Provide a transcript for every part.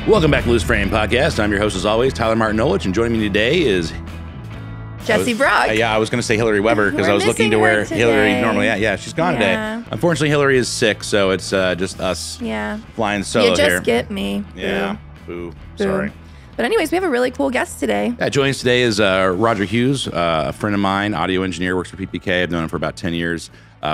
Welcome back to Loose Frame Podcast. I'm your host, as always, Tyler Martinovich, and joining me today is Jesse Brock. Yeah, I was going to say Hillary Weber because I was looking to where Hillary normally. Yeah, she's gone today. Unfortunately, Hillary is sick, so it's just us. Flying solo here. You just get me. Yeah. Boo. Sorry. But anyways, we have a really cool guest today. Yeah, joining us today is Roger Hughes, a friend of mine, audio engineer, works for PPK. I've known him for about 10 years.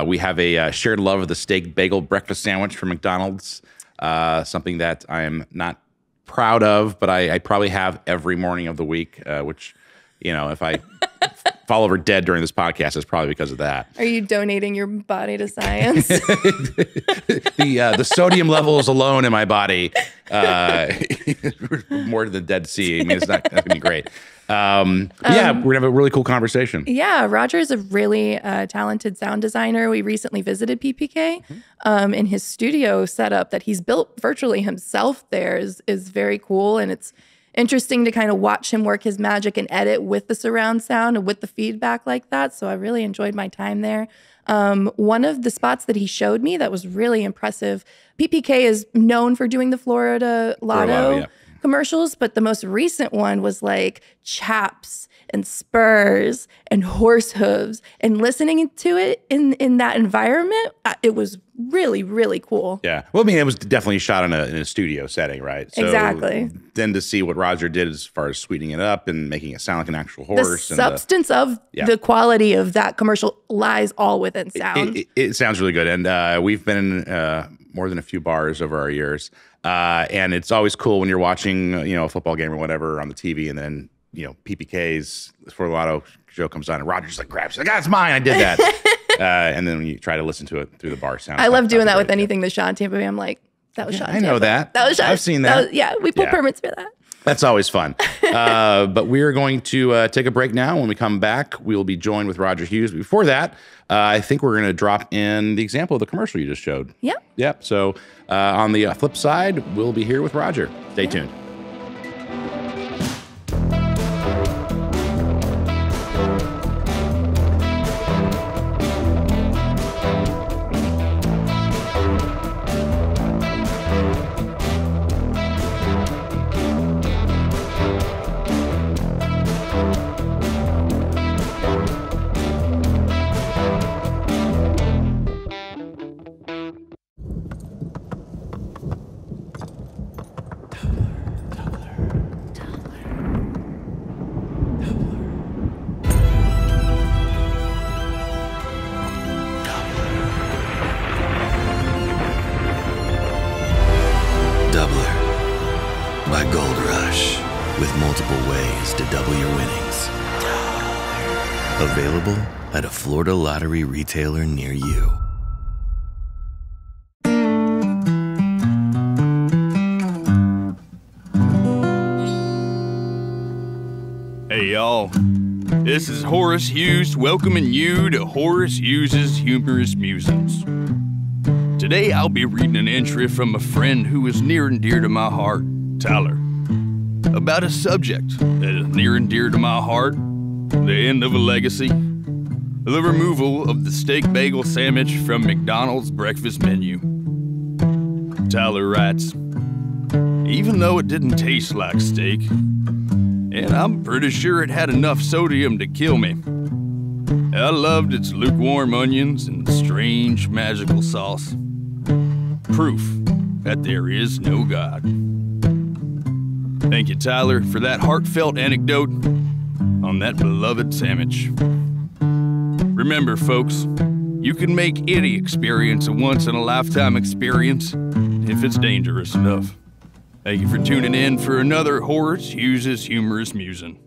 We have a shared love of the steak bagel breakfast sandwich from McDonald's, something that I am not proud of, but I probably have every morning of the week, which, you know, if I fall over dead during this podcast, it's probably because of that. Are you donating your body to science? The sodium levels alone in my body, more than the Dead Sea. I mean, it's not going to be great. Yeah, we're going to have a really cool conversation. Yeah, Roger is a really talented sound designer. We recently visited PPK, and his studio setup that he's built virtually himself there is very cool, and it's interesting to kind of watch him work his magic and edit with the surround sound and with the feedback like that. So I really enjoyed my time there. One of the spots that he showed me that was really impressive, PPK is known for doing the Florida Lotto commercials, but the most recent one was like chaps and spurs and horse hooves, and listening to it in that environment, it was really, really cool. Yeah. Well, I mean, it was definitely shot in a studio setting, right? So exactly. Then to see what Roger did as far as sweetening it up and making it sound like an actual horse. The substance of the quality of that commercial lies all within sound. It sounds really good. And we've been in more than a few bars over our years. And it's always cool when you're watching, a football game or whatever on the TV, and then, PPK's for the Lotto show comes on and Roger just like grabs it. Like, that's mine. I did that. And then when you try to listen to it through the bar sound. I love doing that with anything that's shot in Tampa Bay. I'm like, that was shot in Tampa. I know that. That was shot. I've seen that. We pull permits for that. That's always fun. But we're going to take a break now. When we come back, we will be joined with Roger Hughes. Before that, I think we're going to drop in the example of the commercial you just showed. Yep. So on the flip side, we'll be here with Roger. Stay tuned. Available at a Florida Lottery retailer near you. Hey y'all, this is Horace Hughes welcoming you to Horace Hughes' Humorous Musings. Today I'll be reading an entry from a friend who is near and dear to my heart, Tyler, about a subject that is near and dear to my heart. The end of a legacy. The removal of the steak bagel sandwich from McDonald's breakfast menu. Tyler writes, even though it didn't taste like steak, and I'm pretty sure it had enough sodium to kill me, I loved its lukewarm onions and strange magical sauce. Proof that there is no God. Thank you, Tyler, for that heartfelt anecdote on that beloved sandwich. Remember, folks, you can make any experience a once-in-a-lifetime experience if it's dangerous enough. Thank you for tuning in for another Horace Hughes' Humorous Musing.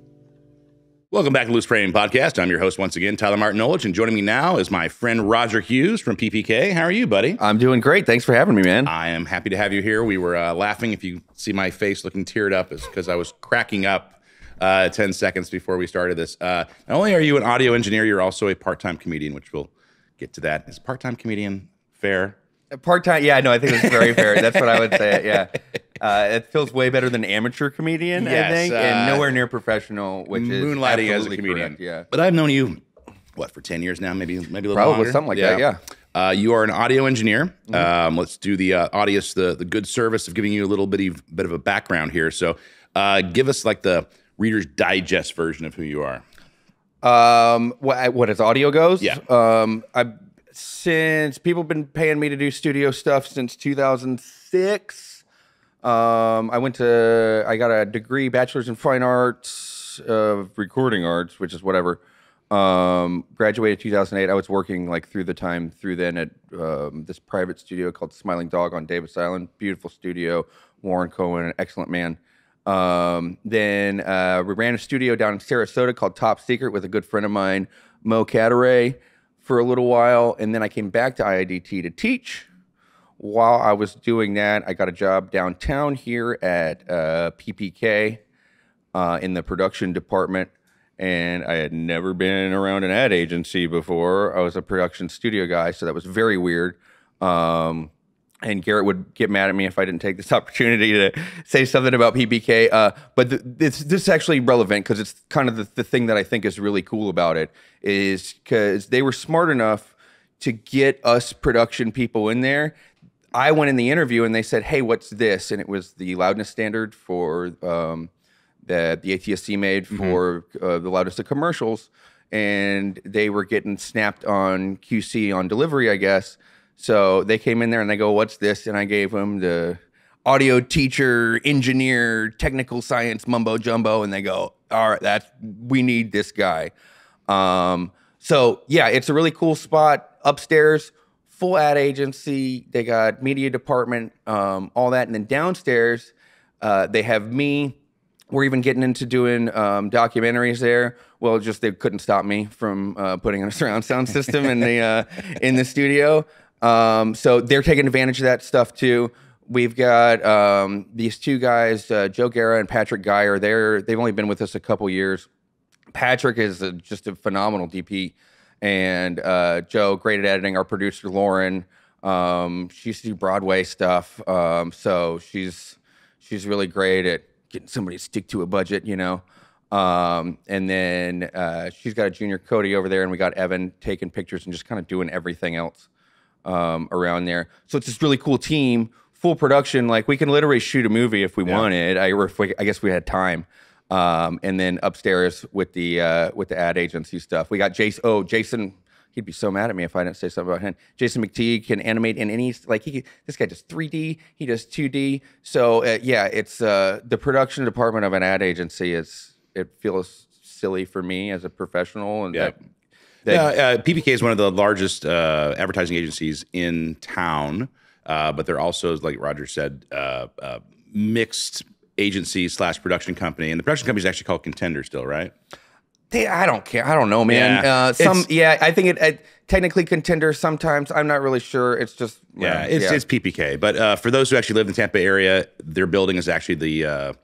Welcome back to Loose Frame Podcast. I'm your host once again, Tyler Martinovich, and joining me now is my friend Roger Hughes from PPK. How are you, buddy? I'm doing great. Thanks for having me, man. I am happy to have you here. We were laughing. If you see my face looking teared up, it's because I was cracking up 10 seconds before we started this. Not only are you an audio engineer, you're also a part-time comedian, which we'll get to that. Is part-time comedian fair? Part-time, yeah, no, I think it's very fair. That's what I would say, yeah. It feels way better than amateur comedian, yes, I think, and nowhere near professional, which is moonlighting as a comedian. Correct, yeah. But I've known you, for 10 years now, maybe a little Probably longer? something like that, yeah. You are an audio engineer. Let's do the audience the good service of giving you a little bit of a background here. So give us like the Reader's Digest version of who you are. What as audio goes? Yeah. Since people have been paying me to do studio stuff since 2006. I got a degree, bachelor's in fine arts, recording arts, which is whatever. Graduated 2008. I was working like through then at this private studio called Smiling Dog on Davis Island. Beautiful studio. Warren Cohen, an excellent man. Then we ran a studio down in Sarasota called Top Secret with a good friend of mine, Mo Cataray, for a little while. And then I came back to IIDT to teach. While I was doing that, I got a job downtown here at PPK in the production department. And I had never been around an ad agency before. I was a production studio guy, so that was very weird. And Garrett would get mad at me if I didn't take this opportunity to say something about PPK. But this is actually relevant because it's kind of the thing that I think is really cool about it is because they were smart enough to get us production people in there. I went in the interview and they said, "Hey, what's this?" And it was the loudness standard for that the ATSC made for the loudest of commercials. And they were getting snapped on QC on delivery, I guess. So they came in there and they go, "What's this?" And I gave them the audio teacher, engineer, technical science mumbo jumbo. And they go, "All right, we need this guy." So yeah, it's a really cool spot upstairs, full ad agency. They got media department, all that. And then downstairs, they have me. We're even getting into doing documentaries there. Well, just they couldn't stop me from putting in a surround sound system in the studio. So they're taking advantage of that stuff too. We've got these two guys, Joe Guerra and Patrick Geyer. They've only been with us a couple years. Patrick is just a phenomenal DP, and Joe, great at editing. Our producer Lauren, she used to do Broadway stuff, so she's really great at getting somebody to stick to a budget, you know. And then she's got a junior Cody over there, and we got Evan taking pictures and just kind of doing everything else around there. So it's this really cool team, full production. Like we can literally shoot a movie if we wanted. I guess we had time. And then upstairs with the ad agency stuff, we got Jason. He'd be so mad at me if I didn't say something about him. Jason McTeague can animate in any, like this guy does 3D, he does 2D. So yeah, it's the production department of an ad agency it feels silly for me as a professional. And PPK is one of the largest advertising agencies in town, but they're also, like Roger said, mixed agency / production company. And the production company is actually called Contender still, right? I don't care. I don't know, man. Yeah, I think it technically Contender sometimes. I'm not really sure. It's just it's PPK. But for those who actually live in the Tampa area, their building is actually the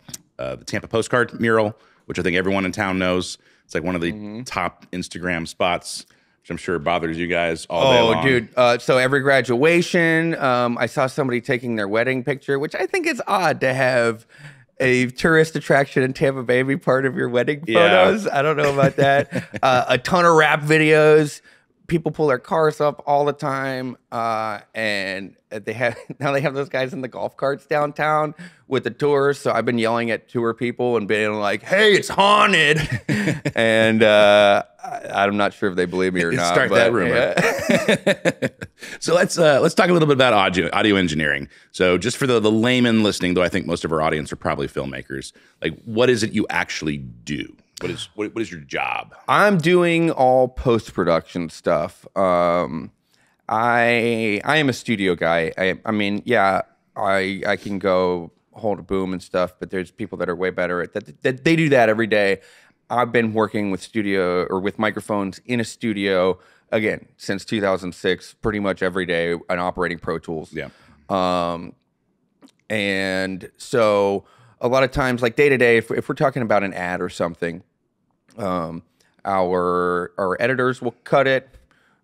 Tampa postcard mural, which I think everyone in town knows. It's like one of the top Instagram spots, which I'm sure bothers you guys all day long. Dude. So every graduation, I saw somebody taking their wedding picture, which I think is odd to have a tourist attraction in Tampa Bay be part of your wedding photos. I don't know about that. A ton of rap videos. People pull their cars up all the time, and they have those guys in the golf carts downtown with the tours. So I've been yelling at tour people and being like, "Hey, it's haunted," and I'm not sure if they believe me or not. Start that rumor. Yeah. So let's talk a little bit about audio engineering. So just for the layman listening, though I think most of our audience are probably filmmakers. Like, what is it you actually do? What is your job? I'm doing all post-production stuff. I am a studio guy. I mean, yeah, I can go hold a boom and stuff, but there's people that are way better at that. They do that every day. I've been working with microphones in a studio again since 2006, pretty much every day, and operating Pro Tools. Yeah. And so a lot of times, like day to day, if we're talking about an ad or something, our editors will cut it.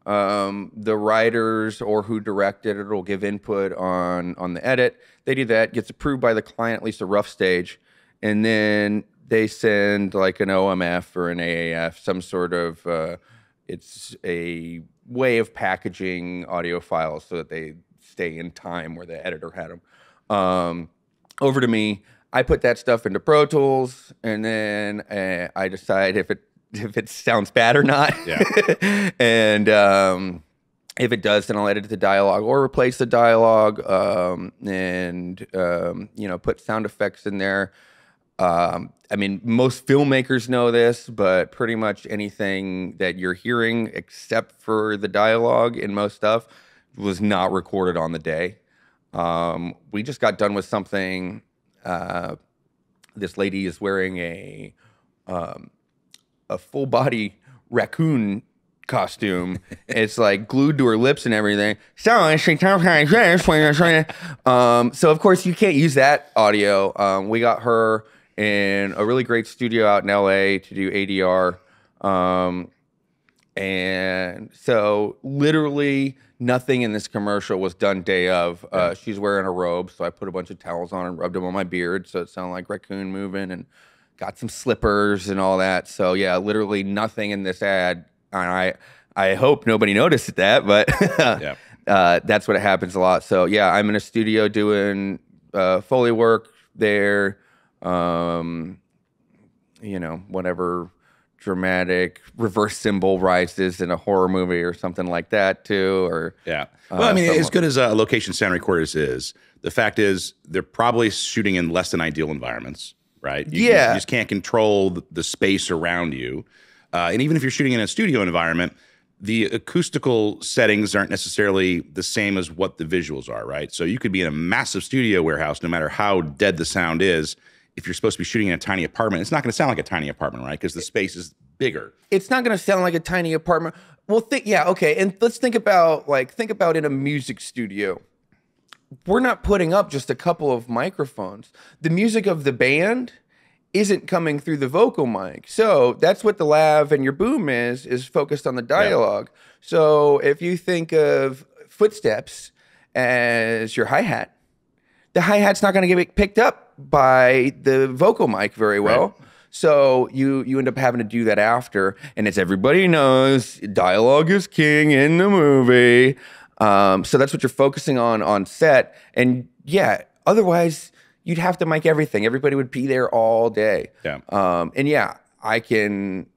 The writers or who directed it will give input on the edit. They do that, gets approved by the client, at least a rough stage, and then they send like an OMF or an AAF, some sort of it's a way of packaging audio files so that they stay in time where the editor had them. Over to me. I put that stuff into Pro Tools, and then I decide if it sounds bad or not. Yeah. And if it does, then I'll edit the dialogue or replace the dialogue, and put sound effects in there. I mean, most filmmakers know this, but pretty much anything that you're hearing, except for the dialogue in most stuff, was not recorded on the day. We just got done with something. This lady is wearing a full body raccoon costume. It's like glued to her lips and everything. So of course you can't use that audio. We got her in a really great studio out in LA to do ADR. And so literally nothing in this commercial was done day of. She's wearing a robe, so I put a bunch of towels on and rubbed them on my beard so it sounded like raccoon moving, and got some slippers and all that. So yeah, literally nothing in this ad. And I hope nobody noticed that, but that's what happens a lot. So yeah, I'm in a studio doing Foley work there. Whatever dramatic reverse symbol rises in a horror movie or something like that too. Or well, I mean, as good as a location sound recorders is, the fact is they're probably shooting in less than ideal environments, right? You just can't control the space around you. And even if you're shooting in a studio environment, the acoustical settings aren't necessarily the same as what the visuals are, right? So you could be in a massive studio warehouse, no matter how dead the sound is. If you're supposed to be shooting in a tiny apartment, it's not going to sound like a tiny apartment, right? Because the space is bigger. It's not going to sound like a tiny apartment. Well, okay. And let's think about in a music studio. We're not putting up just a couple of microphones. The music of the band isn't coming through the vocal mic. So that's what the lav and your boom is focused on the dialogue. Yeah. So if you think of footsteps as your hi-hat, the hi-hat's not going to get picked up by the vocal mic very well. Right. So you end up having to do that after. And as everybody knows, dialogue is king in the movie. So that's what you're focusing on set. And yeah, otherwise you'd have to mic everything. Everybody would be there all day. Yeah. And yeah, I can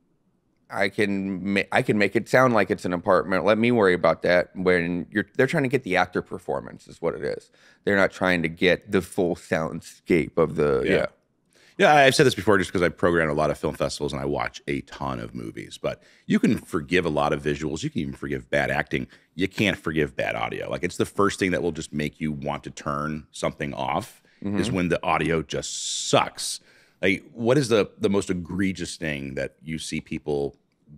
make it sound like it's an apartment. Let me worry about that. When they're trying to get the actor performance is what it is. They're not trying to get the full soundscape of the Yeah, I've said this before just because I program a lot of film festivals and I watch a ton of movies. But you can forgive a lot of visuals. You can even forgive bad acting. You can't forgive bad audio. Like, it's the first thing that will just make you want to turn something off is when the audio just sucks. Like, what is the most egregious thing that you see people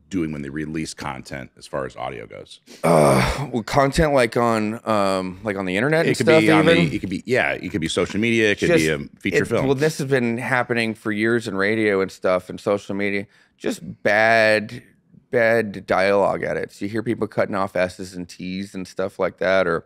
doing when they release content as far as audio goes? Well, content like on the internet and stuff. It could be social media. It could be a feature film. Well, this has been happening for years in radio and stuff and social media. Just bad dialogue edits. You hear people cutting off S's and T's and stuff like that, or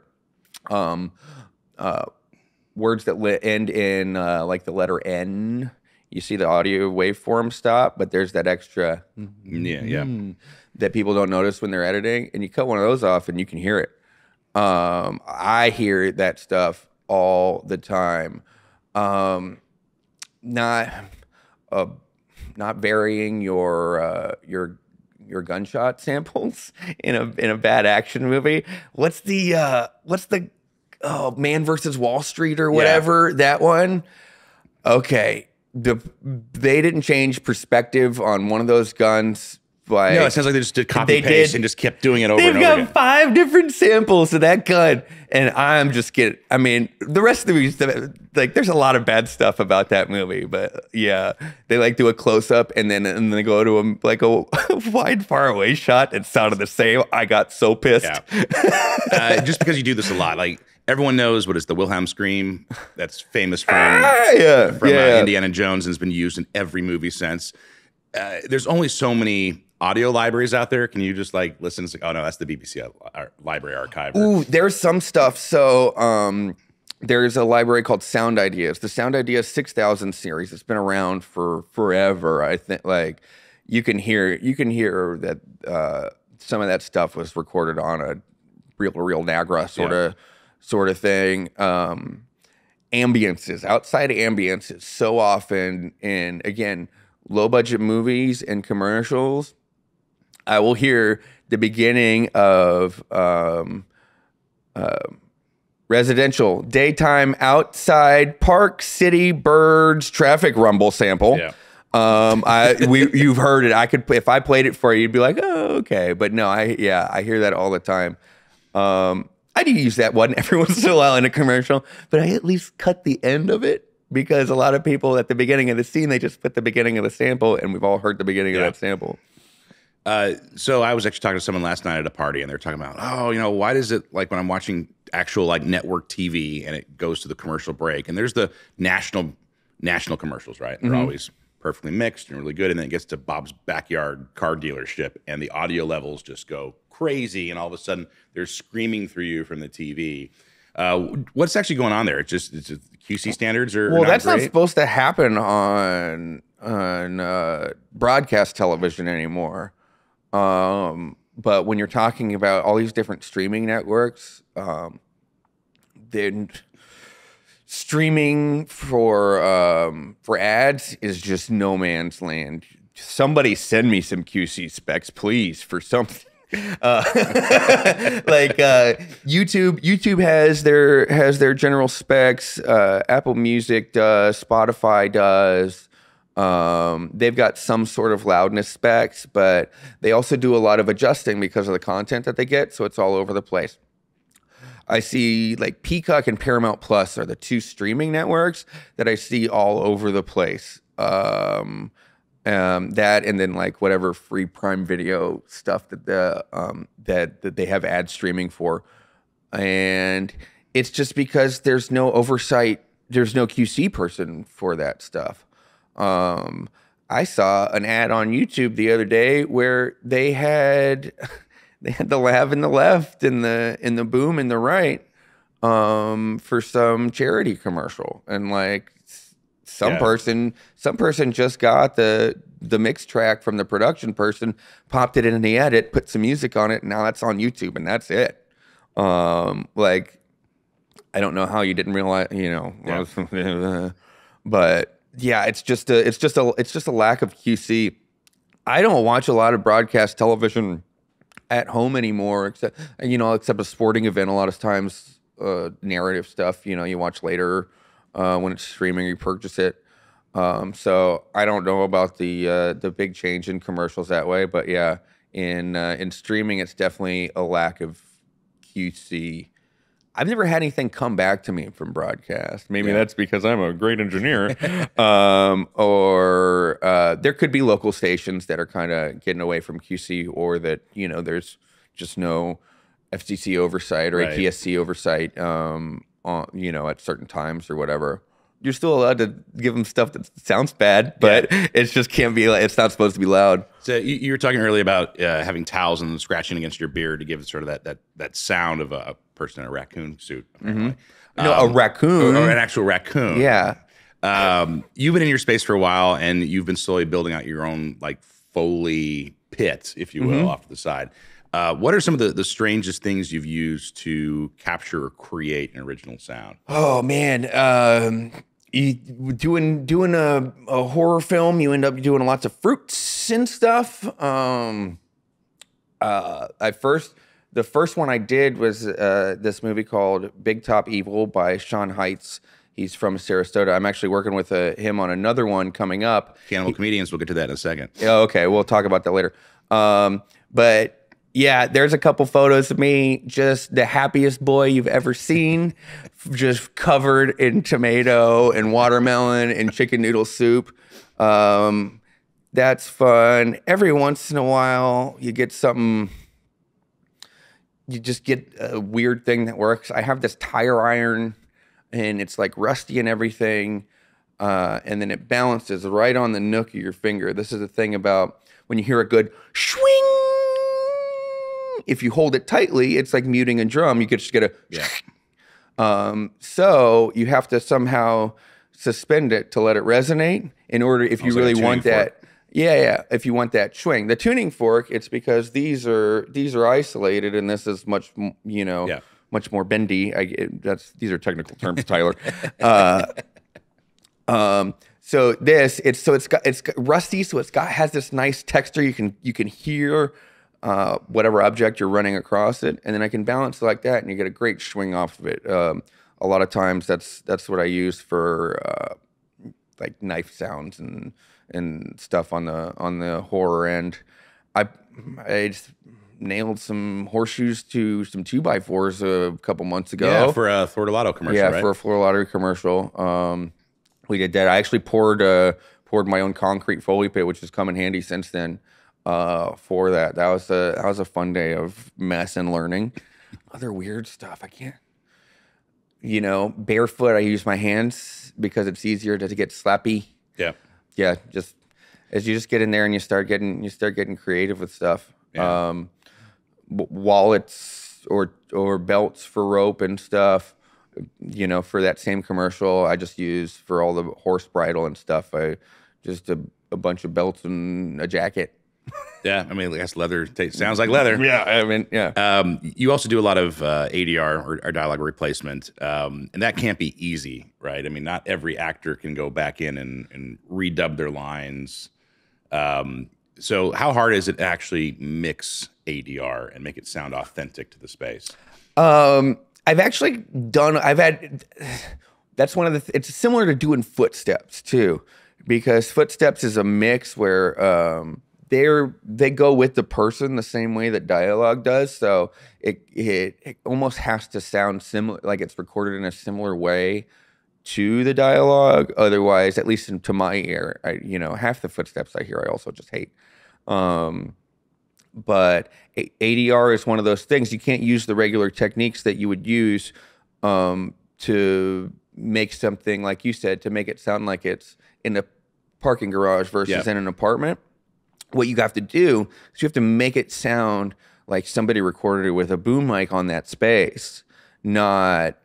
words that end in like the letter N. You see the audio waveform stop, but there's that extra that people don't notice when they're editing, and you cut one of those off and you can hear it. I hear that stuff all the time. Not varying your gunshot samples in a bad action movie. What's the Man versus Wall Street or whatever, that one? Okay. They didn't change perspective on one of those guns. Like, no, it sounds like they just did copy paste and just kept doing it over and over again. They've got 5 different samples of that gun, and I'm just kidding. I mean, the rest of the movie, like, there's a lot of bad stuff about that movie, but yeah, they like do a close up and then they go to a wide, far away shot. It sounded the same. I got so pissed. Yeah. Just because you do this a lot, like, everyone knows what is the Wilhelm scream that's famous from Indiana Jones and has been used in every movie since. There's only so many audio libraries out there. Can you just like listen and say, oh no, that's the BBC library archive? Ooh, there's some stuff. So there's a library called Sound Ideas. The Sound Ideas 6000 series. It's been around for forever. I think like you can hear that some of that stuff was recorded on a reel-to-reel Nagra sort of thing. Ambiances, outside ambiances, so often in, again, low-budget movies and commercials, I will hear the beginning of residential daytime outside Park City birds traffic rumble sample. Yeah. You've heard it. If I played it for you, you'd be like, oh, okay. But no, I hear that all the time. I do use that one every once in a while in a commercial, but I at least cut the end of it, because a lot of people at the beginning of the scene, they just put the beginning of the sample, and we've all heard the beginning of that sample. So I was actually talking to someone last night at a party, and they're talking about, why does it, like, when I'm watching actual like network TV and it goes to the commercial break, and there's the national commercials, right? They're always perfectly mixed and really good, and then it gets to Bob's Backyard Car Dealership, and the audio levels just go crazy, and all of a sudden they're screaming through you from the TV. What's actually going on there? It's just QC standards are well, not that's great? not supposed to happen on broadcast television anymore. But when you're talking about all these different streaming networks, then streaming for ads is just no man's land. Somebody send me some QC specs, please, for something. YouTube has their general specs. Apple Music does. Spotify does. They've got some sort of loudness specs, but they also do a lot of adjusting because of the content that they get, so it's all over the place. I see like Peacock and Paramount Plus are the two streaming networks that I see all over the place. That, and then like whatever free Prime Video stuff that that they have ad streaming for, and it's just because there's no oversight, there's no QC person for that stuff. I saw an ad on YouTube the other day where they had the lav in the left and the boom in the right for some charity commercial, and like some person just got the mix track from the production person, popped it in the edit, put some music on it, and now that's on YouTube, and that's it. Like, I don't know how you didn't realize, but yeah, it's just a lack of QC. I don't watch a lot of broadcast television at home anymore, except a sporting event. A lot of times, narrative stuff, you watch later when it's streaming, you purchase it. So I don't know about the big change in commercials that way, but yeah, in streaming, it's definitely a lack of QC. I've never had anything come back to me from broadcast. Maybe that's because I'm a great engineer. Or there could be local stations that are kind of getting away from QC, or that, there's just no FCC oversight or ATSC oversight, at certain times or whatever. You're still allowed to give them stuff that sounds bad, but it's just can't be. It's not supposed to be loud. So you were talking earlier about having towels and scratching against your beard to give it sort of that sound of a person in a raccoon suit. Apparently. A raccoon or an actual raccoon. Yeah. You've been in your space for a while, and you've been slowly building out your own like Foley pit, if you will, off to the side. What are some of the strangest things you've used to capture or create an original sound? Oh man, doing a horror film, you end up doing lots of fruits and stuff. The first one I did was this movie called Big Top Evil by Sean Heights. He's from Sarasota. I'm actually working with him on another one coming up. Cannibal Comedians, we'll get to that in a second. Oh, okay, we'll talk about that later. But yeah, there's a couple photos of me, just the happiest boy you've ever seen, just covered in tomato and watermelon and chicken noodle soup. That's fun. Every once in a while, you get something, you just get a weird thing that works. I have this tire iron, and it's like rusty and everything, and then it balances right on the nook of your finger. This is the thing about when you hear a good swing. If you hold it tightly, it's like muting a drum. You could just get a so you have to somehow suspend it to let it resonate in order, if you really want that Yeah. If you want that swing, the tuning fork, it's because these are isolated, and this is much, much more bendy. These are technical terms, Tyler. So it's got rusty, so has this nice texture. You can hear whatever object you're running across it, and then I can balance it like that, and you get a great swing off of it. A lot of times that's what I use for like knife sounds and stuff on the horror end. I just nailed some horseshoes to some 2x4s a couple months ago. Yeah, for a Florida Lotto commercial. Yeah, right? for a Florida Lottery commercial. We did that. I actually poured my own concrete Foley pit, which has come in handy since then. For that, that was a fun day of mess and learning. Other weird stuff. I can't. Barefoot. I use my hands because it's easier to get slappy. Yeah. Yeah. Just as you just get in there and you start getting creative with stuff. Yeah. Wallets or belts for rope and stuff. For that same commercial, I just use for all the horse bridle and stuff. I just a bunch of belts and a jacket. Yeah, I mean, that's leather. Sounds like leather. Yeah, I mean, yeah. You also do a lot of ADR or dialogue replacement, and that can't be easy, right? I mean, not every actor can go back in and redub their lines. So how hard is it to actually mix ADR and make it sound authentic to the space? That's one of it's similar to doing Footsteps too, because Footsteps is a mix where they go with the person the same way that dialogue does. So it almost has to sound similar, like it's recorded in a similar way to the dialogue. Otherwise, at least to my ear, half the Footsteps I hear, I also just hate. But ADR is one of those things. You can't use the regular techniques that you would use to make something, like you said, to make it sound like it's in a parking garage versus in an apartment. What you have to do is you have to make it sound like somebody recorded it with a boom mic on that space, not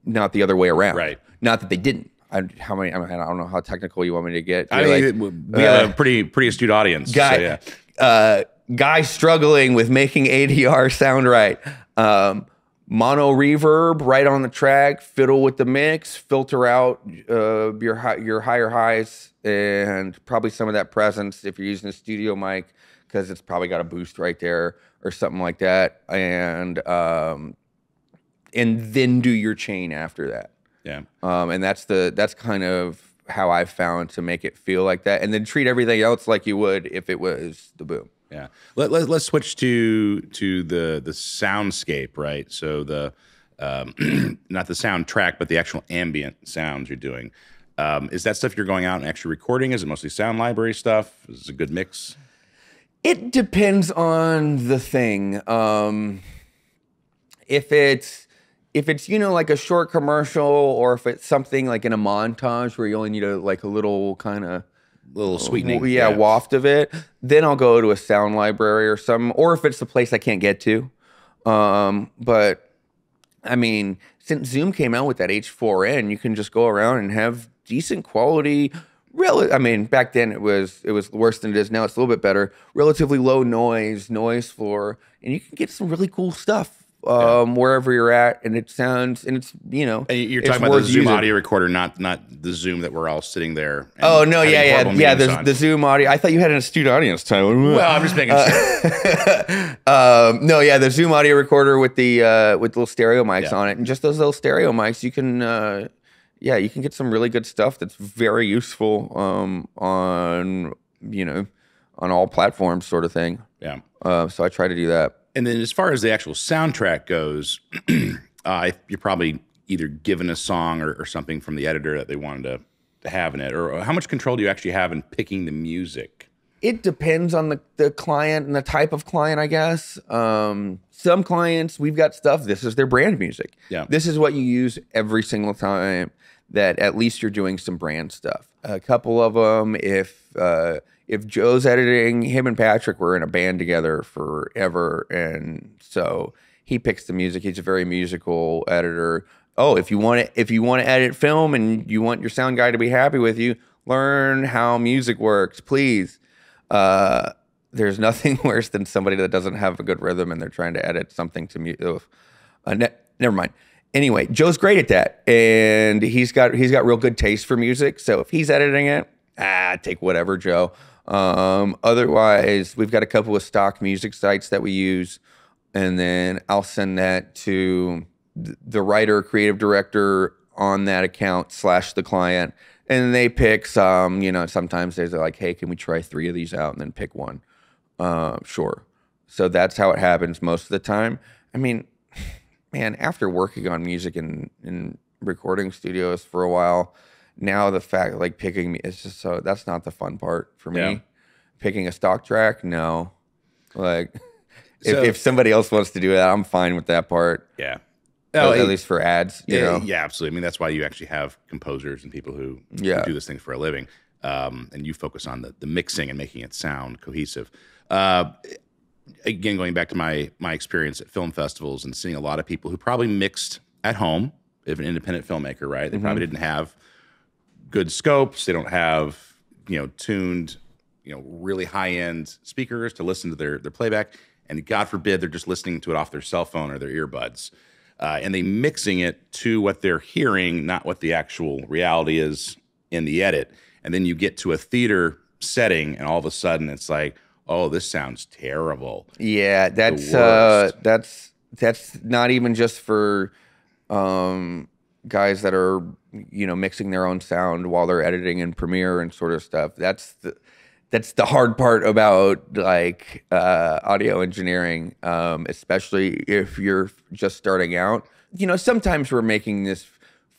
the other way around. Right. Not that they didn't. I don't know how technical you want me to get. I mean, we have a pretty astute audience. Guy struggling with making ADR sound right. Mono reverb right on the track, fiddle with the mix, filter out your higher highs, and probably some of that presence if you're using a studio mic, because it's probably got a boost right there or something like that, and then do your chain after that. Yeah. And that's kind of how I've found to make it feel like that, and then treat everything else like you would if it was the boom. Yeah. Let's switch to the soundscape, right? So the not the soundtrack, but the actual ambient sounds you're doing. Is that stuff you're going out and actually recording? Is it mostly sound library stuff? Is it a good mix? It depends on the thing. If it's like a short commercial, or if it's something like in a montage where you only need a little kind of little sweetening, waft of it, then I'll go to a sound library or if it's the place I can't get to. But I mean, since Zoom came out with that H4n, you can just go around and have decent quality. I mean, back then it was worse than it is now. It's a little bit better. Relatively low noise floor, and you can get some really cool stuff wherever you're at, and it sounds, and it's And you're talking about the Zoom audio recorder, not the Zoom that we're all sitting there. Oh no, yeah. The Zoom audio. I thought you had an astute audience, Tyler. Well, I'm just making sure. No, yeah, the Zoom audio recorder with the little stereo mics on it, and just those little stereo mics, you can get some really good stuff that's very useful on all platforms, sort of thing. Yeah. So I try to do that. And then as far as the actual soundtrack goes, you're probably either given a song or something from the editor that they wanted to have in it, or how much control do you actually have in picking the music? It depends on the client and the type of client, I guess. Some clients, we've got stuff, this is their brand music. Yeah. This is what you use every single time that at least you're doing some brand stuff. A couple of them, if Joe's editing, him and Patrick were in a band together forever, and so he picks the music. He's a very musical editor. Oh, if you want to edit film and you want your sound guy to be happy with you, learn how music works, please. There's nothing worse than somebody that doesn't have a good rhythm and they're trying to edit something to me. Never mind. Anyway, Joe's great at that, and he's got real good taste for music. So if he's editing it, take whatever, Joe. Otherwise, we've got a couple of stock music sites that we use, and then I'll send that to the writer, creative director on that account / the client, and they pick some. Sometimes they're like, "Hey, can we try 3 of these out?" and then pick one. Sure. So that's how it happens most of the time. I mean, man, after working on music in recording studios for a while, now the fact like picking me, it's just so that's not the fun part for me. Yeah. Picking a stock track, no. Like if somebody else wants to do that, I'm fine with that part. Yeah. At least for ads, you know. Yeah, absolutely. I mean, that's why you actually have composers and people who do this thing for a living. And you focus on the mixing and making it sound cohesive. Again, going back to my experience at film festivals and seeing a lot of people who probably mixed at home, if an independent filmmaker, right? They probably didn't have good scopes. They don't have, tuned, really high-end speakers to listen to their playback. And God forbid they're just listening to it off their cell phone or their earbuds. And they mixing it to what they're hearing, not what the actual reality is in the edit. And then you get to a theater setting and all of a sudden it's like, oh, this sounds terrible. Yeah, that's not even just for guys that are mixing their own sound while they're editing in Premiere and sort of stuff. That's the hard part about like audio engineering, especially if you're just starting out. Sometimes we're making this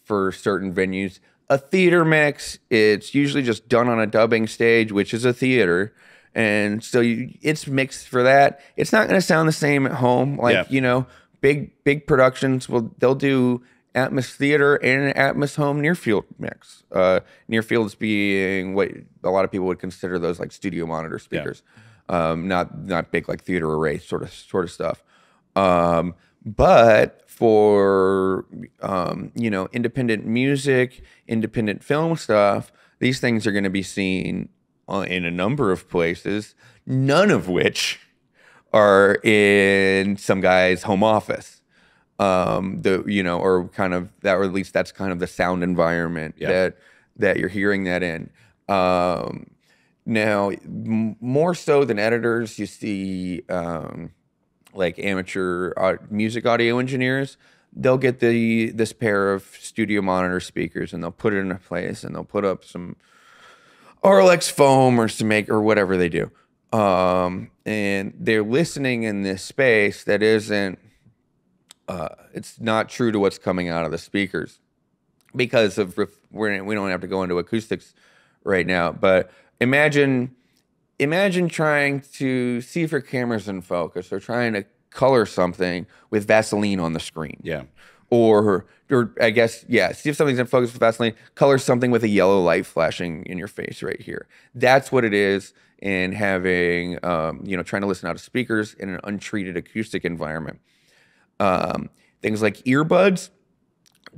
for certain venues. A theater mix, it's usually just done on a dubbing stage, which is a theater. And so it's mixed for that. It's not going to sound the same at home. Like, big productions, they'll do Atmos theater and an Atmos home near field mix. Near fields being what a lot of people would consider those like studio monitor speakers. Not big like theater array sort of stuff. But for independent music, independent film stuff, these things are going to be seen in a number of places, none of which are in some guy's home office. Or kind of that, or at least that's kind of the sound environment that you're hearing that in. Now, more so than editors, you see like amateur music audio engineers. They'll get this pair of studio monitor speakers and they'll put it in a place and they'll put up some RLX foam or whatever they do. And they're listening in this space that isn't, it's not true to what's coming out of the speakers because of, we don't have to go into acoustics right now, but imagine trying to see if your camera's in focus or trying to color something with Vaseline on the screen. Yeah. Or I guess, see if something's in focus with Vaseline, color something with a yellow light flashing in your face right here. That's what it is in having, trying to listen out of speakers in an untreated acoustic environment. Things like earbuds,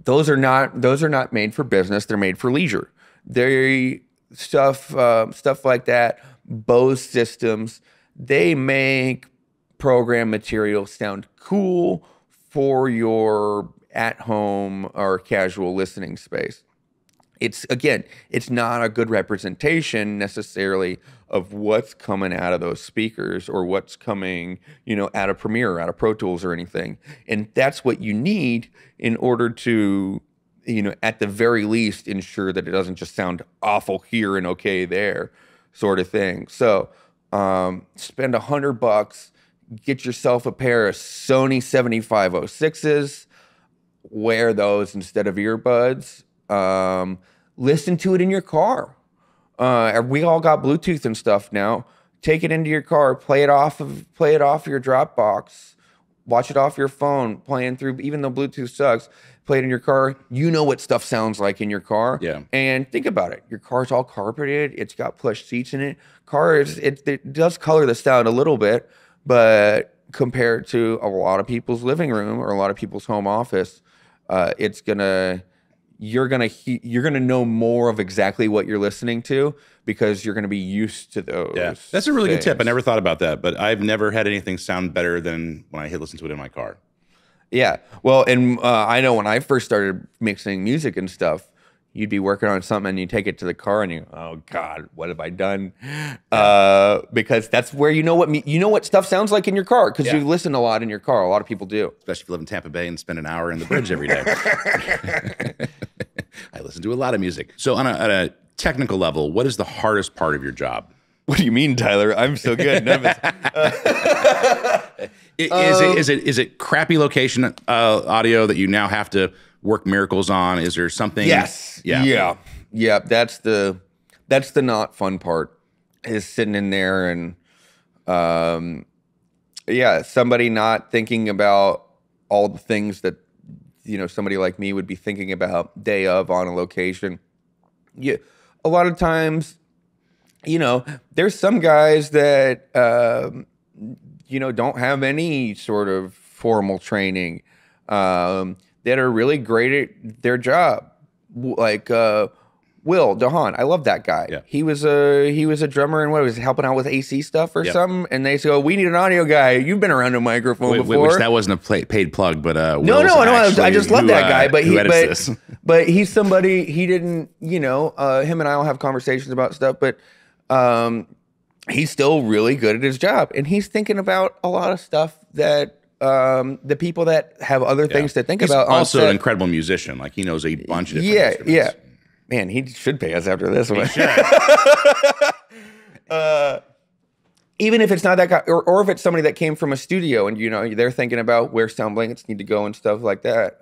those are not made for business. They're made for leisure. They're stuff like that. Bose systems, they make program material sound cool for your at-home or casual listening space. It's not a good representation necessarily of what's coming out of those speakers or what's coming, out of Premiere or out of Pro Tools or anything. And that's what you need in order to, at the very least, ensure that it doesn't just sound awful here and okay there, sort of thing. So spend $100, get yourself a pair of Sony 7506s, wear those instead of earbuds. Listen to it in your car. We all got Bluetooth and stuff now. Take it into your car, play it off your Dropbox, watch it off your phone, playing through, even though Bluetooth sucks, play it in your car. You know what stuff sounds like in your car. Yeah. And think about it. Your car's all carpeted. It's got plush seats in it. It does color the sound a little bit, but compared to a lot of people's living room or a lot of people's home office, it's gonna, you're gonna know more of exactly what you're listening to because you're gonna be used to those. Yeah, that's a really good tip. I things. never thought about that, but I've never had anything sound better than when I hit listen to it in my car. Yeah. Well, and I know when I first started mixing music and stuff, you'd be working on something and you take it to the car and you, oh God, what have I done? Because that's where you know what stuff sounds like in your car because you listen a lot in your car. A lot of people do. Especially if you live in Tampa Bay and spend an hour in the bridge every day. I listen to a lot of music. So on a technical level, what is the hardest part of your job? What do you mean, Tyler? I'm so good. None of Is it crappy location audio that you now have to work miracles on? Is there something? Yes. Yeah. Yeah. That's the not fun part is sitting in there and somebody not thinking about all the things that somebody like me would be thinking about day of on a location. Yeah. A lot of times, there's some guys that don't have any sort of formal training that are really great at their job. Like Will DeHaan, I love that guy. Yeah. He was a drummer and was helping out with AC stuff or something. And they say, "Oh, we need an audio guy. You've been around a microphone before." Which that wasn't a paid plug, but no, I just love that guy. But but he's somebody. He didn't, him and I will have conversations about stuff, but he's still really good at his job, and he's thinking about a lot of stuff that the people that have other things to think about. He's also an incredible musician. Like he knows a bunch of different instruments. Yeah. Man, he should pay us after this one. Even if it's not that guy, or if it's somebody that came from a studio and they're thinking about where sound blankets need to go and stuff like that.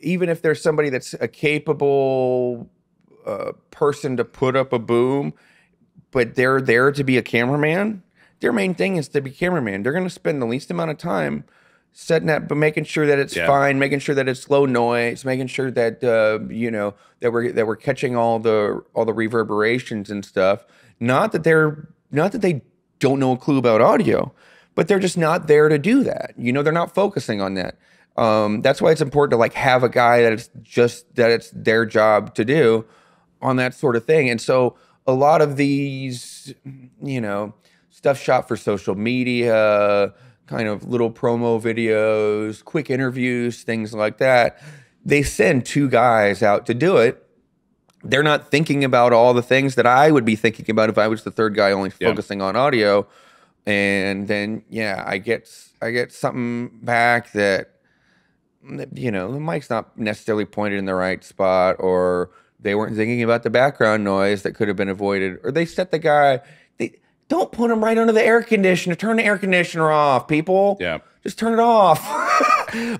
Even if there's somebody that's a capable person to put up a boom, but they're there to be a cameraman. Their main thing is to be cameraman. They're going to spend the least amount of time setting that, but making sure that it's fine, making sure that it's low noise, making sure that that we're catching all the reverberations and stuff. Not that they don't know a clue about audio, but they're just not there to do that. They're not focusing on that. That's why it's important to have a guy that it's their job to do on that sort of thing. And so a lot of these, stuff shot for social media, kind of little promo videos, quick interviews, things like that. They send two guys out to do it. They're not thinking about all the things that I would be thinking about if I was the third guy only focusing on audio. And then, I get something back that, the mic's not necessarily pointed in the right spot, or they weren't thinking about the background noise that could have been avoided, or they set the guy. Don't put him right under the air conditioner. Turn the air conditioner off, people. Yeah. Just turn it off.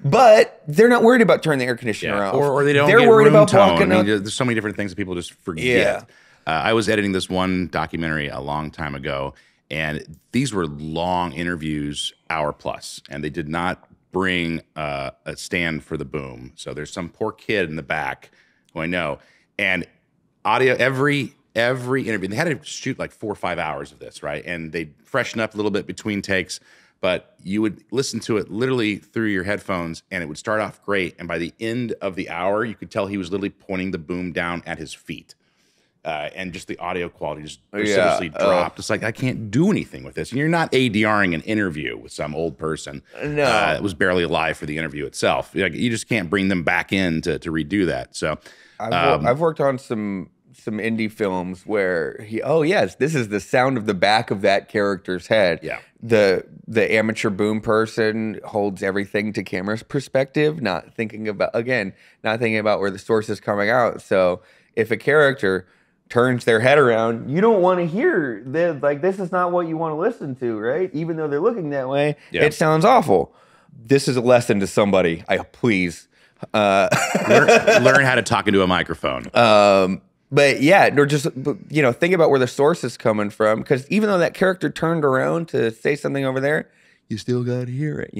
But they're not worried about turning the air conditioner off. Or they don't. They're worried about blocking out. There's so many different things that people just forget. Yeah. I was editing this one documentary a long time ago, and these were long interviews, hour plus, and they did not bring a stand for the boom. So there's some poor kid in the back who I know, and audio every interview. They had to shoot like 4 or 5 hours of this, right? And they freshen up a little bit between takes, but you would listen to it literally through your headphones, and it would start off great. And by the end of the hour, you could tell he was literally pointing the boom down at his feet. And just the audio quality just precipitously dropped. It's like, I can't do anything with this. And you're not ADRing an interview with some old person. No. It was barely alive for the interview itself. You just can't bring them back in to redo that. So I've worked on some indie films where this is the sound of the back of that character's head. Yeah. The amateur boom person holds everything to camera's perspective, not thinking about where the source is coming out. So if a character turns their head around, you don't want to hear this is not what you want to listen to, right? Even though they're looking that way, it sounds awful. This is a lesson to somebody. Please learn how to talk into a microphone. But or just think about where the source is coming from, because even though that character turned around to say something over there, you still got to hear it,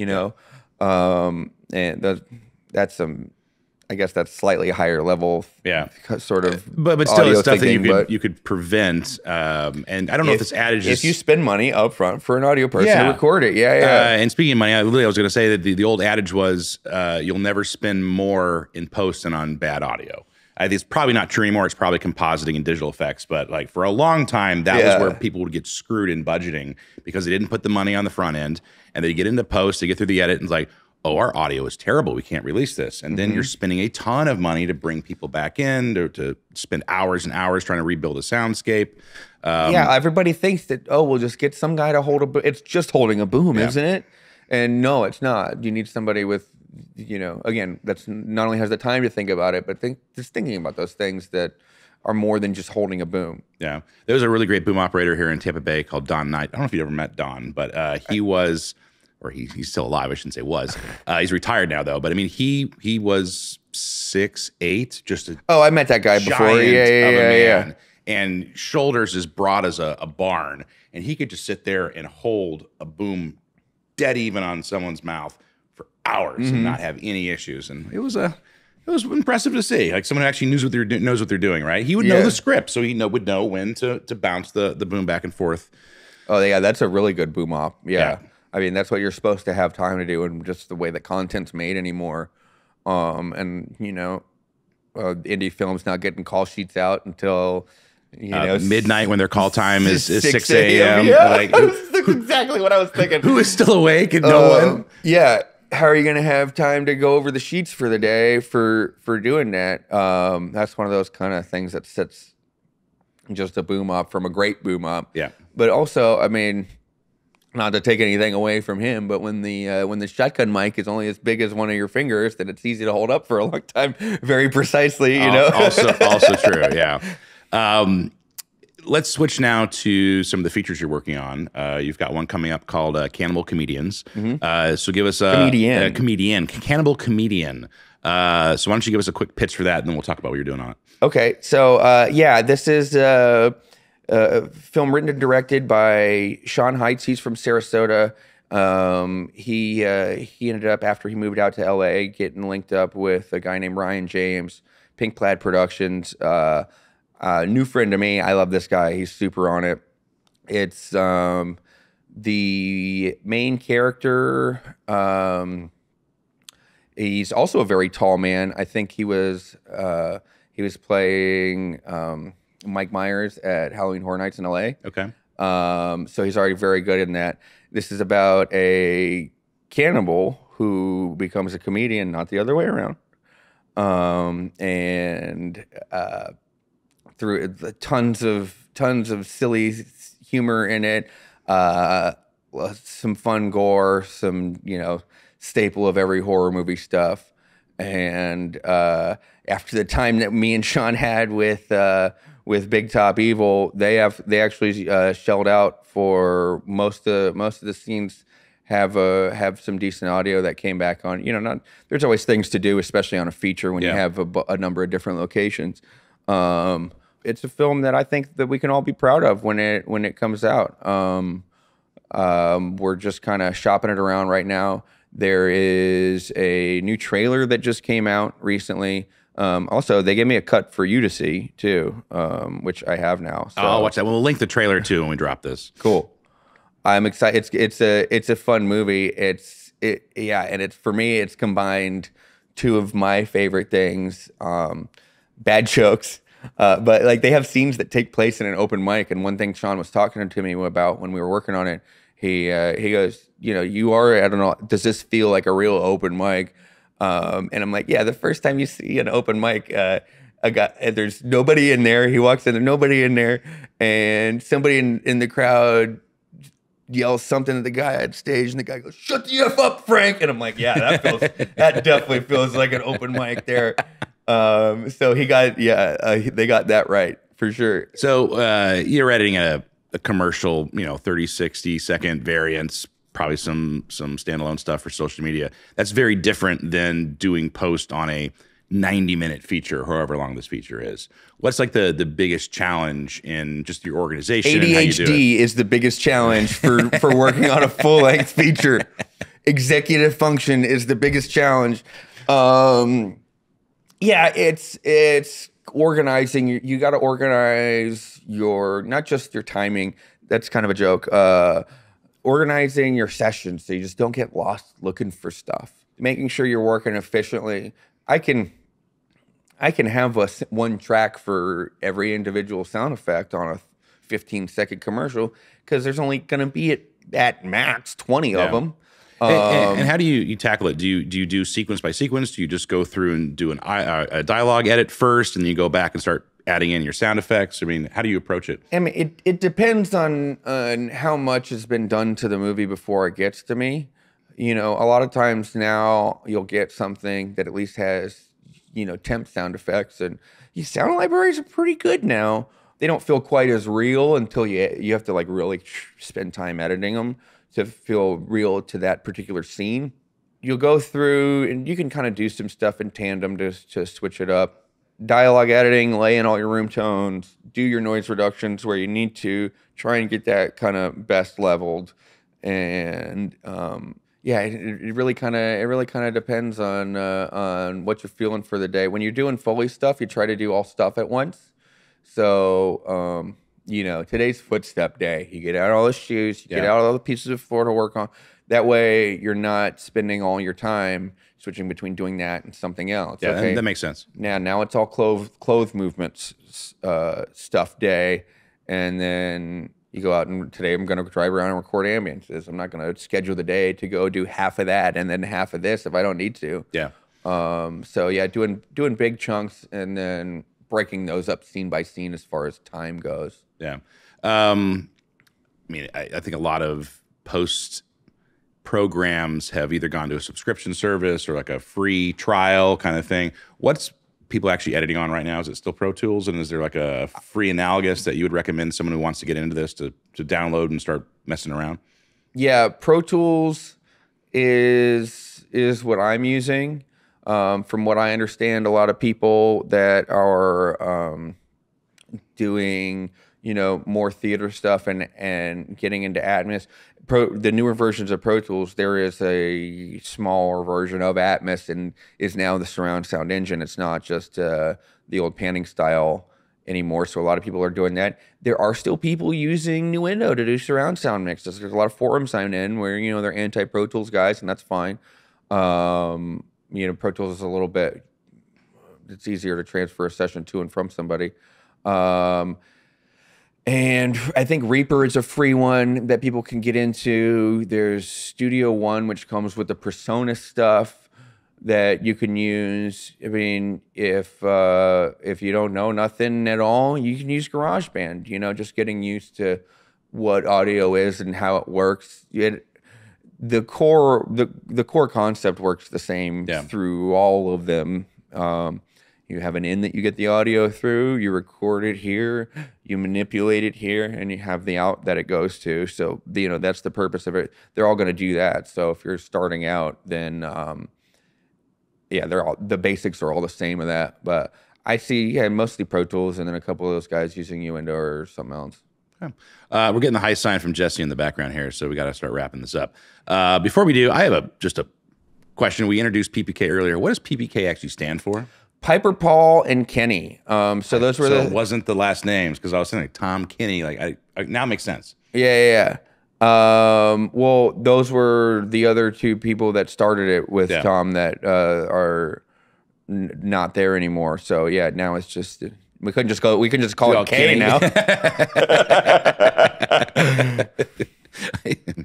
and that's some I guess that's slightly higher level, sort of. But still, it's stuff thinking, that you could prevent. And I don't know if this adage is. If you spend money up front for an audio person to record it, and speaking of money, I was going to say that the old adage was you'll never spend more in post than on bad audio. I think it's probably not true anymore. It's probably compositing and digital effects. But like for a long time, that was where people would get screwed in budgeting because they didn't put the money on the front end, and they get into post, they get through the edit, and it's like, oh, our audio is terrible. We can't release this. And then you're spending a ton of money to bring people back in, to spend hours and hours trying to rebuild a soundscape. Everybody thinks that, we'll just get some guy to hold a boom. It's just holding a boom, isn't it? And no, it's not. You need somebody with, again, that's not only has the time to think about it, but just thinking about those things that are more than just holding a boom. Yeah. There was a really great boom operator here in Tampa Bay called Don Knight. I don't know if you ever met Don, but he was... or he's still alive. I shouldn't say was. He's retired now, though. But I mean, he was 6'8", just a I met that guy before. Yeah. And shoulders as broad as a barn, and he could just sit there and hold a boom dead even on someone's mouth for hours and not have any issues. And it was impressive to see, like someone who actually knows what they're doing. Right? He would know the script, so he would know when to bounce the boom back and forth. Oh yeah, that's a really good boom op. Yeah. I mean, that's what you're supposed to have time to do, and just the way that content's made anymore. And indie films not getting call sheets out until midnight when their call time is 6 a.m. Yeah, like, that's exactly what I was thinking. Who is still awake and no one? Yeah. How are you going to have time to go over the sheets for the day for doing that? That's one of those kind of things that sets just a boom op from a great boom op. Yeah. But also, I mean, not to take anything away from him, but when the shotgun mic is only as big as one of your fingers, then it's easy to hold up for a long time, very precisely. Also true. Yeah. Let's switch now to some of the features you're working on. You've got one coming up called Cannibal Comedians. So give us a comedian, Cannibal Comedian. So why don't you give us a quick pitch for that, and then we'll talk about what you're doing on it. Okay. So this is film written and directed by Sean Heights. He's from Sarasota. He ended up, after he moved out to LA, getting linked up with a guy named Ryan James, Pink Plaid Productions. New friend to me. I love this guy. He's super on it. It's the main character. He's also a very tall man. I think he was playing Mike Myers at Halloween Horror Nights in LA. Okay. So he's already very good in that. This is about a cannibal who becomes a comedian, not the other way around. Through the tons of silly humor in it, some fun gore, some staple of every horror movie stuff. And after the time that me and Sean had with Big Top Evil, they actually shelled out for most of the scenes. Have some decent audio that came back on. There's always things to do, especially on a feature when you have a number of different locations. It's a film that I think that we can all be proud of when it comes out. We're just kind of shopping it around right now. There is a new trailer that just came out recently. Also, they gave me a cut for you to see too, which I have now. So. I'll watch that. We'll link the trailer too when we drop this. Cool. I'm excited. It's a fun movie. And it's for me. It's combined two of my favorite things: bad jokes. But like they have scenes that take place in an open mic, and one thing Sean was talking to me about when we were working on it, he goes, you are, I don't know, does this feel like a real open mic? And I'm like, yeah. The first time you see an open mic, there's nobody in there. He walks in, there's nobody in there, and somebody in the crowd yells something at the guy on stage, and the guy goes, "Shut the F up, Frank!" And I'm like, yeah, that definitely feels like an open mic there. So they got that right for sure. So you're editing a commercial, 30, 60 second variants, probably some standalone stuff for social media. That's very different than doing post on a 90-minute feature, however long this feature is. What's like the biggest challenge in just your organization? ADHD is the biggest challenge for working on a full-length feature. Executive function is the biggest challenge. Yeah, it's organizing. You got to organize your not just your timing. That's kind of a joke. Organizing your sessions so you just don't get lost looking for stuff. Making sure you're working efficiently. I can have one track for every individual sound effect on a 15-second commercial because there's only going to be at max 20 of them. And how do you tackle it? Do you do sequence by sequence? Do you just go through and do a dialogue edit first, and then you go back and start adding in your sound effects? I mean, how do you approach it? I mean, it depends on how much has been done to the movie before it gets to me. You know, a lot of times now you'll get something that at least has, you know, temp sound effects, and these sound libraries are pretty good now. They don't feel quite as real until you have to like really spend time editing them to feel real to that particular scene. You'll go through and you can kind of do some stuff in tandem to switch it up. Dialogue editing, lay in all your room tones, do your noise reductions where you need to, try and get that kind of best leveled. And yeah, it really kind of depends on what you're feeling for the day. When you're doing Foley stuff, you try to do all stuff at once. So you know, today's footstep day. You get out all the shoes, you get out all the pieces of floor to work on. That way, you're not spending all your time switching between doing that and something else. Yeah, okay? that makes sense. Now it's all clothes movements stuff day, and then you go out and today I'm going to drive around and record ambiences. I'm not going to schedule the day to go do half of that and then half of this if I don't need to. Yeah. So yeah, doing big chunks and then breaking those up scene by scene as far as time goes. Yeah. I mean, I think a lot of post programs have either gone to a subscription service or like a free trial kind of thing. What's people actually editing on right now? Is it still Pro Tools? And is there like a free analogous that you would recommend someone who wants to get into this to download and start messing around? Yeah, Pro Tools is what I'm using. From what I understand, a lot of people that are doing, you know, more theater stuff and getting into Atmos. The newer versions of Pro Tools, there is a smaller version of Atmos and is now the surround sound engine. It's not just the old panning style anymore. So a lot of people are doing that. There are still people using Nuendo to do surround sound mixes. There's a lot of forums I'm in where, you know, they're anti-Pro Tools guys, and that's fine. You know, Pro Tools is a little bit, it's easier to transfer a session to and from somebody. And I think Reaper is a free one that people can get into. There's Studio One, which comes with the Persona stuff that you can use. I mean, if you don't know nothing at all, you can use GarageBand. You know, just getting used to what audio is and how it works. The core concept works the same through all of them. You have an in that you get the audio through, you record it here, you manipulate it here, and you have the out that it goes to. So, you know, that's the purpose of it. They're all going to do that. So if you're starting out, then, yeah, the basics are all the same of that. But I see, mostly Pro Tools and then a couple of those guys using Nuendo or something else. Okay. We're getting the high sign from Jesse in the background here, so we got to start wrapping this up. Before we do, I have just a question. We introduced PPK earlier. What does PPK actually stand for? Piper, Paul, and Kenny. So those were it wasn't the last names because I was saying like Tom, Kenny. Like I now it makes sense. Yeah. Well, those were the other two people that started it with Tom that are not there anymore. So yeah, now it's just we couldn't just call it K now.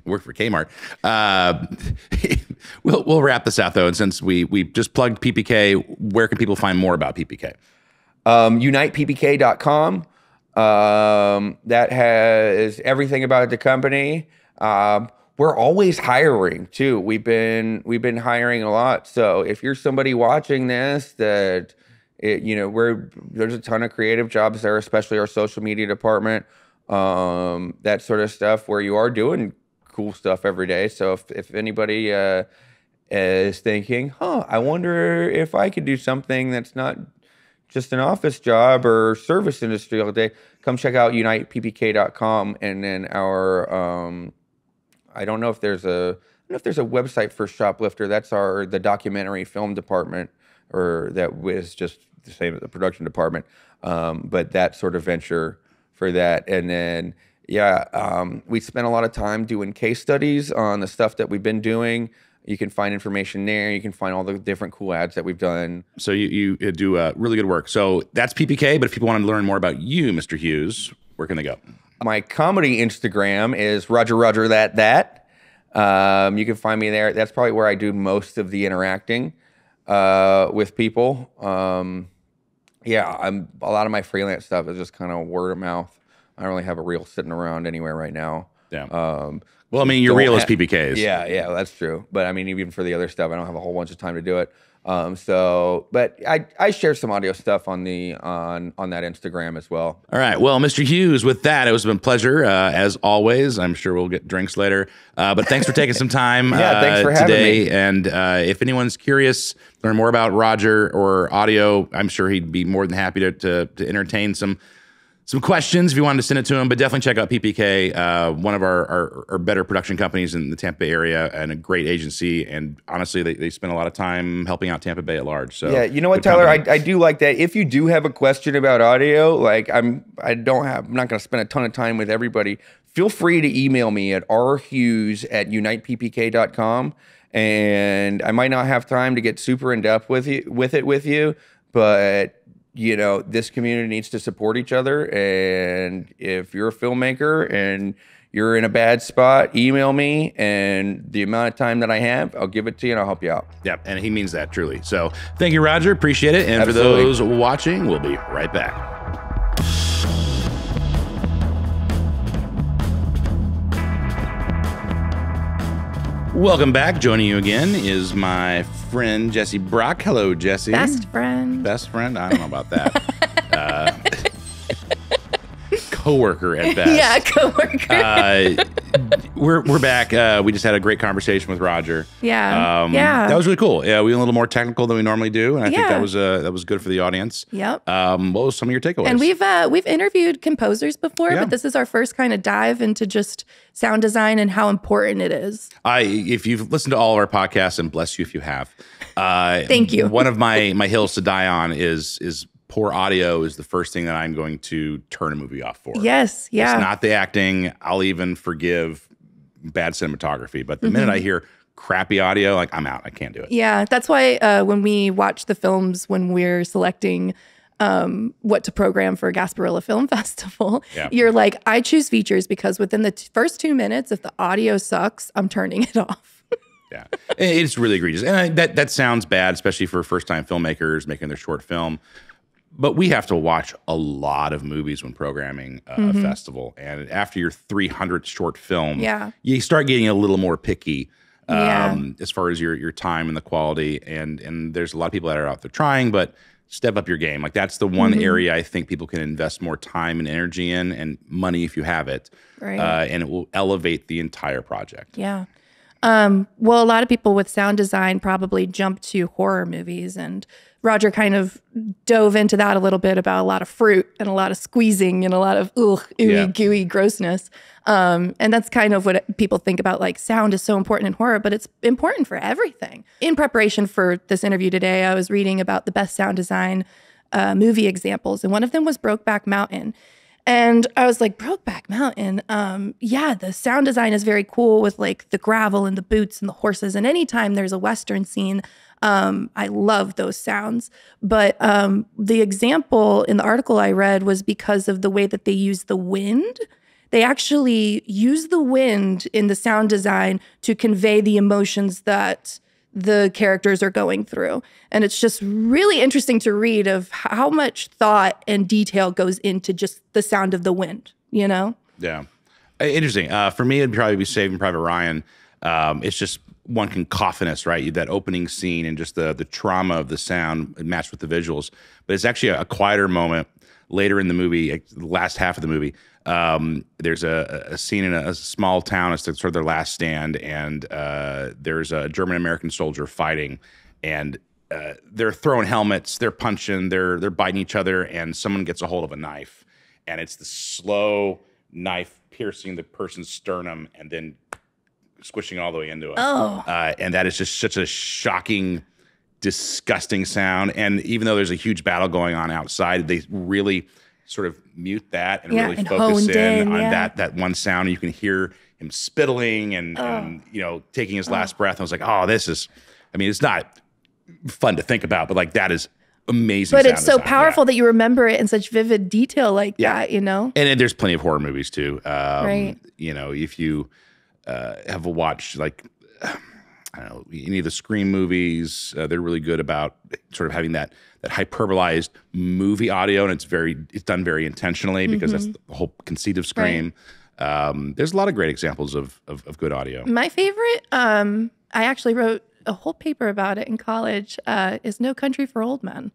Work for Kmart. We'll wrap this out though, and since we just plugged PPK, where can people find more about PPK? UnitePPK.com. That has everything about the company. We're always hiring too. We've been hiring a lot. So if you're somebody watching this that there's a ton of creative jobs there, especially our social media department. That sort of stuff where you are doing cool stuff every day. So if anybody is thinking, I wonder if I could do something that's not just an office job or service industry all day, come check out UnitePPK.com. And then our, I don't know if there's a website for Shoplifter. That's the documentary film department or that was just the same as the production department. But that sort of venture for that. And then, we spent a lot of time doing case studies on the stuff that we've been doing. You can find information there. You can find all the different cool ads that we've done. So you do really good work. So that's PPK, but if people want to learn more about you, Mr. Hughes, where can they go? My comedy Instagram is Roger that. You can find me there. That's probably where I do most of the interacting with people. A lot of my freelance stuff is just kind of word of mouth. I don't really have a reel sitting around anywhere right now. Yeah. Well, I mean, your reel is PPKs. Yeah, that's true. But I mean, even for the other stuff, I don't have a whole bunch of time to do it. But I share some audio stuff on the on that Instagram as well. All right. Well, Mr. Hughes, with that, it was been a pleasure as always. I'm sure we'll get drinks later. But thanks for taking some time thanks for having today. me. And if anyone's curious, learn more about Roger or audio, I'm sure he'd be more than happy to entertain some questions if you wanted to send it to him, but definitely check out PPK, one of our better production companies in the Tampa Bay area and a great agency. And honestly, they spend a lot of time helping out Tampa Bay at large. So yeah, you know what, Tyler, I do like that. If you do have a question about audio, like I'm not going to spend a ton of time with everybody. Feel free to email me at rhughes@uniteppk.com. And I might not have time to get super in depth with you, but you know, this community needs to support each other. And if you're a filmmaker and you're in a bad spot, email me, and the amount of time that I have, I'll give it to you and I'll help you out. Yeah, and he means that truly. So thank you, Roger. Appreciate it. And Absolutely. For those watching, we'll be right back. Welcome back. Joining you again is my friend, Jesse Brock. Hello, Jesse. Best friend. Best friend? I don't know about that. Coworker at best. Yeah, coworker. We're back. We just had a great conversation with Roger. Yeah. That was really cool. Yeah, we went a little more technical than we normally do, and I think Yeah. that was good for the audience. Yep. What was some of your takeaways? And we've interviewed composers before, Yeah. but this is our first kind of dive into just sound design and how important it is. If you've listened to all of our podcasts, and bless you if you have, Thank you. One of my hills to die on is poor audio is the first thing that I'm going to turn a movie off for. Yes. Yeah. It's not the acting. I'll even forgive bad cinematography, but the minute I hear crappy audio, like I'm out. I can't do it. Yeah. That's why when we watch the films, when we're selecting what to program for Gasparilla Film Festival, Yeah. you're like, I choose features because within the first 2 minutes, if the audio sucks, I'm turning it off. Yeah, it's really egregious. And that sounds bad, especially for first-time filmmakers making their short film. But we have to watch a lot of movies when programming a festival. And after your 300th short film, Yeah. you start getting a little more picky Yeah. as far as your time and the quality. And there's a lot of people that are out there trying, but step up your game. Like that's the one area I think people can invest more time and energy in, and money if you have it. Right. And it will elevate the entire project. Yeah. Well, a lot of people with sound design probably jump to horror movies, and Roger kind of dove into that a little bit about a lot of fruit and a lot of squeezing and a lot of ooey gooey grossness. And that's kind of what people think about, like sound is so important in horror, but it's important for everything. In preparation for this interview today, I was reading about the best sound design movie examples, and one of them was Brokeback Mountain. And I was like, Brokeback Mountain, yeah, the sound design is very cool with like the gravel and the boots and the horses. And anytime there's a Western scene, I love those sounds. But the example in the article I read was because of the way that they use the wind. They actually use the wind in the sound design to convey the emotions that the characters are going through. And it's just really interesting to read of how much thought and detail goes into just the sound of the wind, you know? Yeah. Interesting. For me, it'd probably be Saving Private Ryan. It's just one cacophonous, right? That opening scene and just the trauma of the sound matched with the visuals. But it's actually a quieter moment later in the movie, the last half of the movie. There's a scene in a small town. It's sort of their last stand, and there's a German-American soldier fighting, and they're throwing helmets, they're punching, they're biting each other, and someone gets a hold of a knife, and it's the slow knife piercing the person's sternum and then squishing all the way into it. Oh. And that is just such a shocking disgusting sound. And even though there's a huge battle going on outside, they really sort of mute that and really and focus honed in on yeah. that one sound. You can hear him spittling and you know, taking his last breath. I was like, oh, this is, I mean, it's not fun to think about, but like that is amazing. But sound it's so design. powerful that you remember it in such vivid detail like that, you know? And there's plenty of horror movies too. Right. You know, if you have watched like, I don't know, any of the Scream movies, they're really good about sort of having that hyperbolized movie audio, and it's done very intentionally because that's the whole conceit of Scream. Right. There's a lot of great examples of good audio. My favorite, I actually wrote a whole paper about it in college, is No Country for Old Men.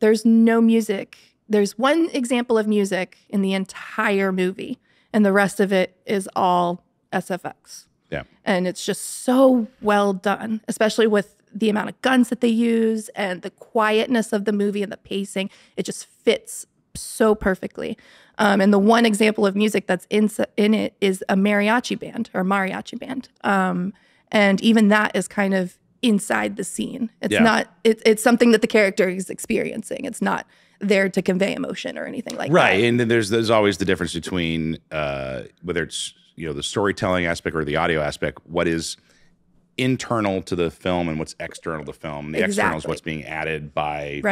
There's no music. There's one example of music in the entire movie, and the rest of it is all SFX. Yeah. And it's just so well done, especially with the amount of guns that they use and the quietness of the movie and the pacing. It just fits so perfectly. And the one example of music that's in it is a mariachi band. And even that is kind of inside the scene. It's not, it's something that the character is experiencing. It's not there to convey emotion or anything like that. Right. And then there's always the difference between whether it's, you know, the storytelling aspect or the audio aspect, what is internal to the film and what's external to film. The external is what's being added by,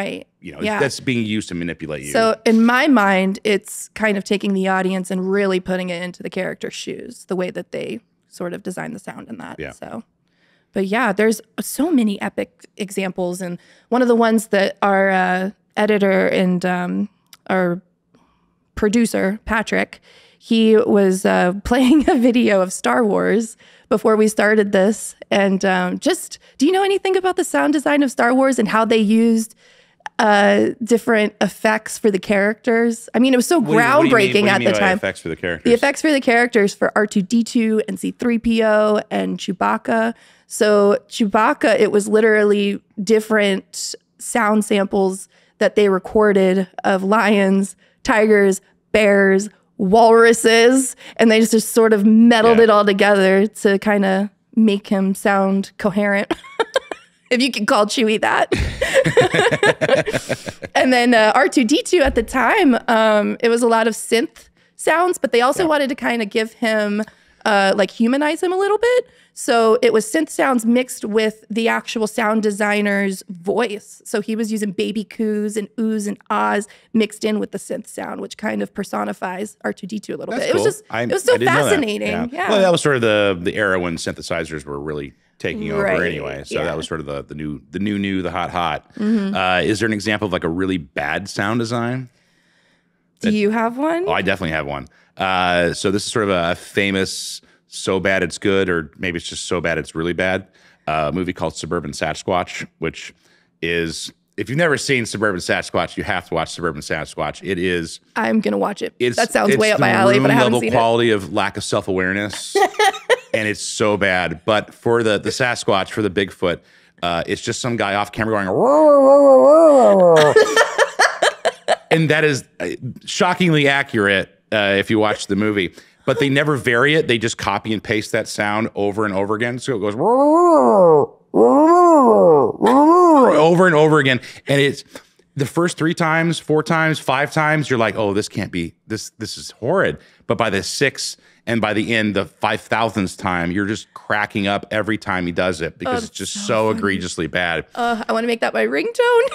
you know, that's being used to manipulate you. So in my mind, it's kind of taking the audience and really putting it into the character's shoes, the way that they sort of design the sound in that. Yeah. So, but yeah, there's so many epic examples. And one of the ones that our editor and our producer, Patrick, he was playing a video of Star Wars before we started this. And do you know anything about the sound design of Star Wars and how they used different effects for the characters? I mean, it was so groundbreaking at the time. Effects for the characters? The effects for the characters for R2-D2 and C-3PO and Chewbacca. So Chewbacca, it was literally different sound samples that they recorded of lions, tigers, bears, walruses, and they just sort of melded it all together to kind of make him sound coherent, if you can call Chewie that. And then R2-D2 at the time, it was a lot of synth sounds, but they also wanted to kind of give him, like humanize him a little bit. So it was synth sounds mixed with the actual sound designer's voice. So he was using baby coos and oohs and ahs mixed in with the synth sound, which kind of personifies R2-D2 a little bit. Cool. It was so fascinating. Yeah. Well, that was sort of the era when synthesizers were really taking over anyway. So that was sort of the new, the hot. Is there an example of like a really bad sound design? Do you have one? Oh, I definitely have one. So this is sort of a famous so bad it's good, or maybe it's just so bad it's really bad, movie called Suburban Sasquatch, which is, if you've never seen Suburban Sasquatch, you have to watch Suburban Sasquatch. It is. I'm going to watch it. That sounds way up my alley, but I haven't seen it. Level quality of lack of self-awareness, and it's so bad. But for the Sasquatch, for the Bigfoot, it's just some guy off camera going, and that is shockingly accurate if you watch the movie. But they never vary it. They just copy and paste that sound over and over again. So it goes over and over again. And it's the first 3 times, 4 times, 5 times, you're like, oh, this can't be, this is horrid. But by the 6th and by the end, the 5,000th time, you're just cracking up every time he does it because it's just so egregiously bad. I want to make that my ringtone.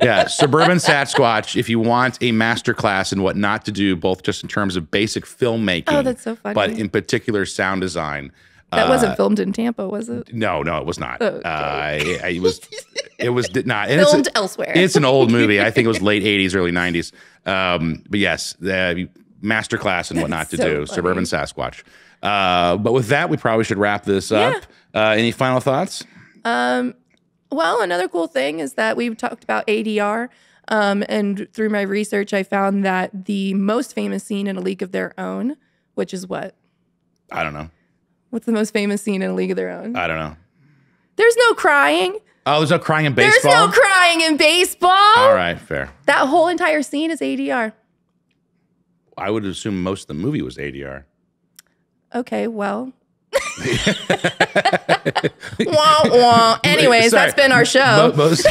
Yeah, Suburban Sasquatch, if you want a masterclass in what not to do, both just in terms of basic filmmaking. Oh, that's so funny. But in particular, sound design. That wasn't filmed in Tampa, was it? No, it was not. Okay. It was not. And filmed elsewhere. It's an old movie. I think it was late 80s, early 90s. But yes, masterclass in what not to do. Funny. Suburban Sasquatch. But with that, we probably should wrap this up. Any final thoughts? Well, another cool thing is that we've talked about ADR. And through my research, I found that the most famous scene in A League of Their Own, which is what? I don't know. What's the most famous scene in A League of Their Own? I don't know. There's no crying. Oh, there's no crying in baseball? There's no crying in baseball. All right, fair. That whole entire scene is ADR. I would assume most of the movie was ADR. Okay, well, Wah, wah. Anyways, Sorry. that's been our show. Most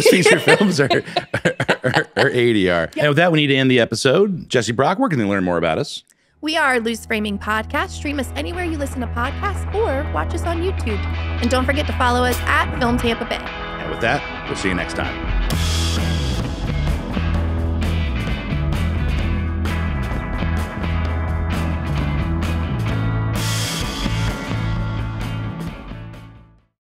feature films are ADR. And with that, we need to end the episode. Jesse Brock, where can they learn more about us? We are Loose Framing Podcast. Stream us anywhere you listen to podcasts or watch us on YouTube. And don't forget to follow us at Film Tampa Bay. And with that, we'll see you next time.